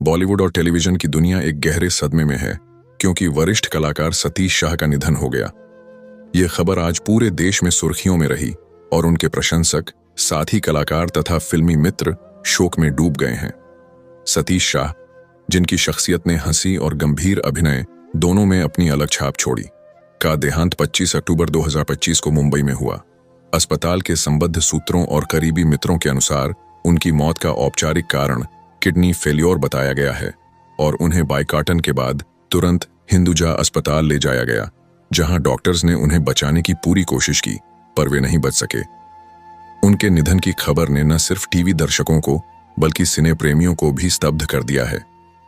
बॉलीवुड और टेलीविजन की दुनिया एक गहरे सदमे में है क्योंकि वरिष्ठ कलाकार सतीश शाह का निधन हो गया। ये खबर आज पूरे देश में सुर्खियों में रही और उनके प्रशंसक, साथी कलाकार तथा फिल्मी मित्र शोक में डूब गए हैं। सतीश शाह, जिनकी शख्सियत ने हंसी और गंभीर अभिनय दोनों में अपनी अलग छाप छोड़ी, का देहांत 25 अक्टूबर 2025 को मुंबई में हुआ। अस्पताल के संबद्ध सूत्रों और करीबी मित्रों के अनुसार उनकी मौत का औपचारिक कारण किडनी फेल्योर बताया गया है और उन्हें बाइकाटन के बाद तुरंत हिंदुजा अस्पताल ले जाया गया, जहां डॉक्टर्स ने उन्हें बचाने की पूरी कोशिश की, पर वे नहीं बच सके। उनके निधन की खबर ने न सिर्फ टीवी दर्शकों को बल्कि सिने प्रेमियों को भी स्तब्ध कर दिया है,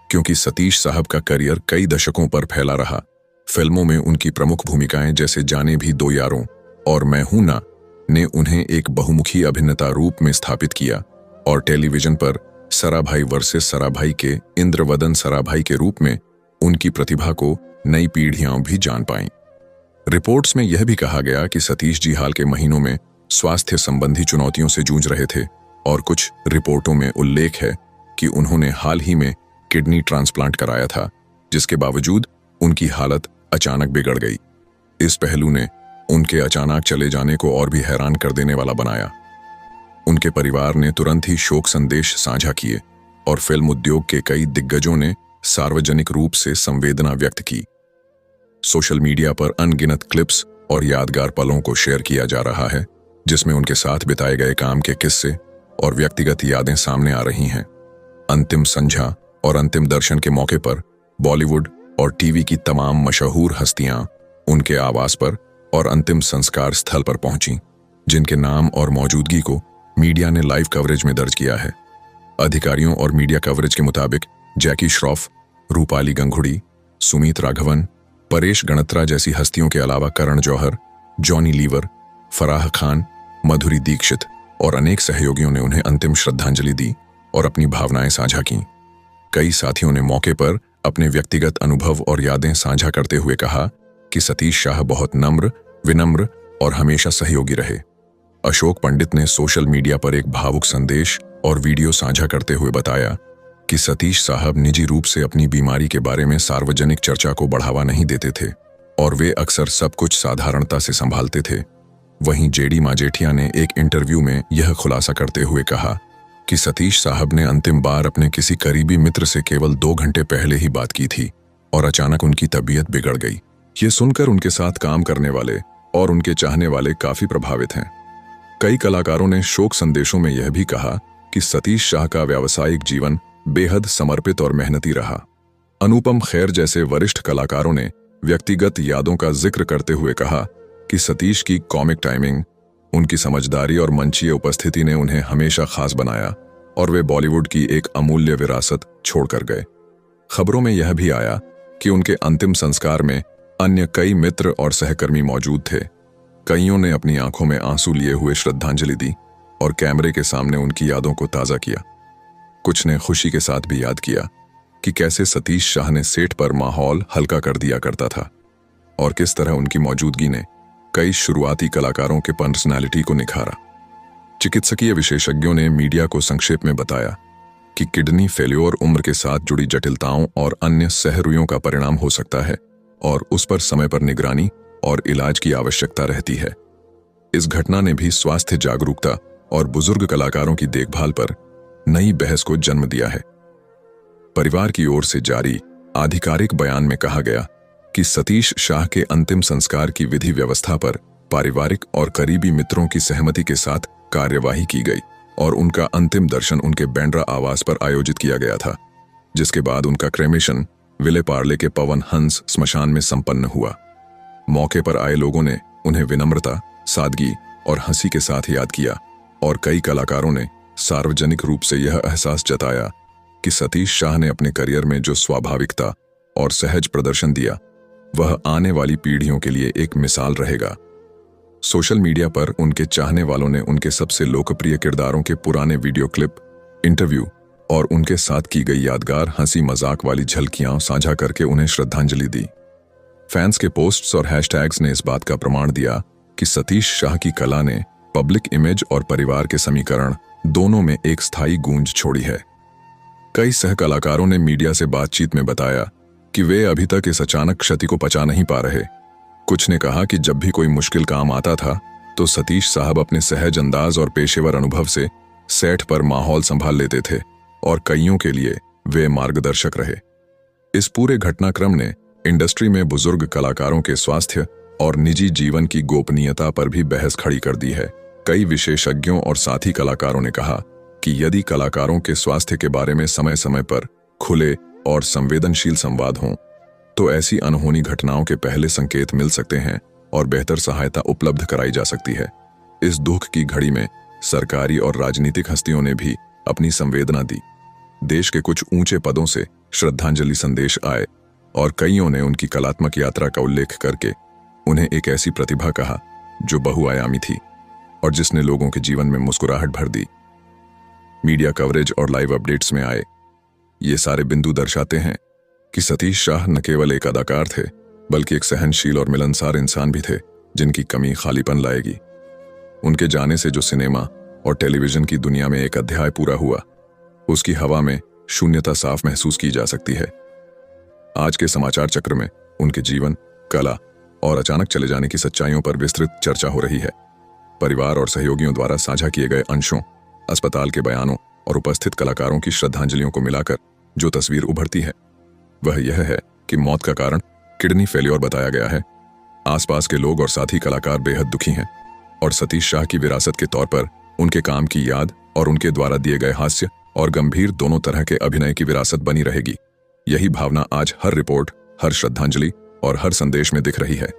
क्योंकि सतीश साहब का करियर कई दशकों पर फैला रहा। फिल्मों में उनकी प्रमुख भूमिकाएं जैसे जाने भी दो यारों और मैं हूं ना ने उन्हें एक बहुमुखी अभिनेता रूप में स्थापित किया और टेलीविजन पर सराभाई वर्सेस सराभाई के इंद्रवदन सराभाई के रूप में उनकी प्रतिभा को नई पीढ़ियां भी जान पाईं। रिपोर्ट्स में यह भी कहा गया कि सतीश जी हाल के महीनों में स्वास्थ्य संबंधी चुनौतियों से जूझ रहे थे और कुछ रिपोर्टों में उल्लेख है कि उन्होंने हाल ही में किडनी ट्रांसप्लांट कराया था, जिसके बावजूद उनकी हालत अचानक बिगड़ गई। इस पहलू ने उनके अचानक चले जाने को और भी हैरान कर देने वाला बनाया। उनके परिवार ने तुरंत ही शोक संदेश साझा किए और फिल्म उद्योग के कई दिग्गजों ने सार्वजनिक रूप से संवेदना व्यक्त की। सोशल मीडिया पर अनगिनत क्लिप्स और यादगार पलों को शेयर किया जा रहा है, जिसमें उनके साथ बिताए गए काम के किस्से और व्यक्तिगत यादें सामने आ रही हैं। अंतिम संध्या और अंतिम दर्शन के मौके पर बॉलीवुड और टीवी की तमाम मशहूर हस्तियां उनके आवास पर और अंतिम संस्कार स्थल पर पहुंची, जिनके नाम और मौजूदगी को मीडिया ने लाइव कवरेज में दर्ज किया है। अधिकारियों और मीडिया कवरेज के मुताबिक जैकी श्रॉफ, रूपाली गंगुड़ी, सुमित राघवन, परेश गणत्रा जैसी हस्तियों के अलावा करण जौहर, जॉनी लीवर, फराह खान, मधुरी दीक्षित और अनेक सहयोगियों ने उन्हें अंतिम श्रद्धांजलि दी और अपनी भावनाएं साझा की। कई साथियों ने मौके पर अपने व्यक्तिगत अनुभव और यादें साझा करते हुए कहा कि सतीश शाह बहुत नम्र, विनम्र और हमेशा सहयोगी रहे। अशोक पंडित ने सोशल मीडिया पर एक भावुक संदेश और वीडियो साझा करते हुए बताया कि सतीश साहब निजी रूप से अपनी बीमारी के बारे में सार्वजनिक चर्चा को बढ़ावा नहीं देते थे और वे अक्सर सब कुछ साधारणता से संभालते थे। वहीं जेडी माजेठिया ने एक इंटरव्यू में यह खुलासा करते हुए कहा कि सतीश साहब ने अंतिम बार अपने किसी करीबी मित्र से केवल 2 घंटे पहले ही बात की थी और अचानक उनकी तबीयत बिगड़ गई। ये सुनकर उनके साथ काम करने वाले और उनके चाहने वाले काफी प्रभावित हैं। कई कलाकारों ने शोक संदेशों में यह भी कहा कि सतीश शाह का व्यावसायिक जीवन बेहद समर्पित और मेहनती रहा। अनुपम खेर जैसे वरिष्ठ कलाकारों ने व्यक्तिगत यादों का जिक्र करते हुए कहा कि सतीश की कॉमिक टाइमिंग, उनकी समझदारी और मंचीय उपस्थिति ने उन्हें हमेशा खास बनाया और वे बॉलीवुड की एक अमूल्य विरासत छोड़कर गए। खबरों में यह भी आया कि उनके अंतिम संस्कार में अन्य कई मित्र और सहकर्मी मौजूद थे। कईयों ने अपनी आंखों में आंसू लिए हुए श्रद्धांजलि दी और कैमरे के सामने उनकी यादों को ताज़ा किया। कुछ ने खुशी के साथ भी याद किया कि कैसे सतीश शाह ने सेट पर माहौल हल्का कर दिया करता था और किस तरह उनकी मौजूदगी ने कई शुरुआती कलाकारों के पर्सनालिटी को निखारा। चिकित्सकीय विशेषज्ञों ने मीडिया को संक्षेप में बताया कि किडनी फेल्योर उम्र के साथ जुड़ी जटिलताओं और अन्य सहरुइयों का परिणाम हो सकता है और उस पर समय पर निगरानी और इलाज की आवश्यकता रहती है। इस घटना ने भी स्वास्थ्य जागरूकता और बुजुर्ग कलाकारों की देखभाल पर नई बहस को जन्म दिया है। परिवार की ओर से जारी आधिकारिक बयान में कहा गया कि सतीश शाह के अंतिम संस्कार की विधि व्यवस्था पर पारिवारिक और करीबी मित्रों की सहमति के साथ कार्यवाही की गई और उनका अंतिम दर्शन उनके बैंड्रा आवास पर आयोजित किया गया था, जिसके बाद उनका क्रेमेशन विले पार्ले के पवन हंस स्मशान में संपन्न हुआ। मौके पर आए लोगों ने उन्हें विनम्रता, सादगी और हंसी के साथ याद किया और कई कलाकारों ने सार्वजनिक रूप से यह एहसास जताया कि सतीश शाह ने अपने करियर में जो स्वाभाविकता और सहज प्रदर्शन दिया, वह आने वाली पीढ़ियों के लिए एक मिसाल रहेगा। सोशल मीडिया पर उनके चाहने वालों ने उनके सबसे लोकप्रिय किरदारों के पुराने वीडियो क्लिप, इंटरव्यू और उनके साथ की गई यादगार हंसी मजाक वाली झलकियां साझा करके उन्हें श्रद्धांजलि दी। फैंस के पोस्ट्स और हैशटैग्स ने इस बात का प्रमाण दिया कि सतीश शाह की कला ने पब्लिक इमेज और परिवार के समीकरण दोनों में एक स्थायी गूंज छोड़ी है। कई सह कलाकारों ने मीडिया से बातचीत में बताया कि वे अभी तक इस अचानक क्षति को पचा नहीं पा रहे। कुछ ने कहा कि जब भी कोई मुश्किल काम आता था तो सतीश साहब अपने सहज अंदाज और पेशेवर अनुभव से सेट पर माहौल संभाल लेते थे और कईयों के लिए वे मार्गदर्शक रहे। इस पूरे घटनाक्रम ने इंडस्ट्री में बुजुर्ग कलाकारों के स्वास्थ्य और निजी जीवन की गोपनीयता पर भी बहस खड़ी कर दी है। कई विशेषज्ञों और साथी कलाकारों ने कहा कि यदि कलाकारों के स्वास्थ्य के बारे में समय समय पर खुले और संवेदनशील संवाद हों तो ऐसी अनहोनी घटनाओं के पहले संकेत मिल सकते हैं और बेहतर सहायता उपलब्ध कराई जा सकती है। इस दुख की घड़ी में सरकारी और राजनीतिक हस्तियों ने भी अपनी संवेदना दी। देश के कुछ ऊंचे पदों से श्रद्धांजलि संदेश आए और कईयों ने उनकी कलात्मक यात्रा का उल्लेख करके उन्हें एक ऐसी प्रतिभा कहा जो बहुआयामी थी और जिसने लोगों के जीवन में मुस्कुराहट भर दी। मीडिया कवरेज और लाइव अपडेट्स में आए ये सारे बिंदु दर्शाते हैं कि सतीश शाह न केवल एक अदाकार थे बल्कि एक सहनशील और मिलनसार इंसान भी थे जिनकी कमी खालीपन लाएगी। उनके जाने से जो सिनेमा और टेलीविजन की दुनिया में एक अध्याय पूरा हुआ, उसकी हवा में शून्यता साफ महसूस की जा सकती है। आज के समाचार चक्र में उनके जीवन, कला और अचानक चले जाने की सच्चाइयों पर विस्तृत चर्चा हो रही है। परिवार और सहयोगियों द्वारा साझा किए गए अंशों, अस्पताल के बयानों और उपस्थित कलाकारों की श्रद्धांजलियों को मिलाकर जो तस्वीर उभरती है वह यह है कि मौत का कारण किडनी फेल्योर बताया गया है। आसपास के लोग और साथी कलाकार बेहद दुखी हैं और सतीश शाह की विरासत के तौर पर उनके काम की याद और उनके द्वारा दिए गए हास्य और गंभीर दोनों तरह के अभिनय की विरासत बनी रहेगी। यही भावना आज हर रिपोर्ट, हर श्रद्धांजलि और हर संदेश में दिख रही है।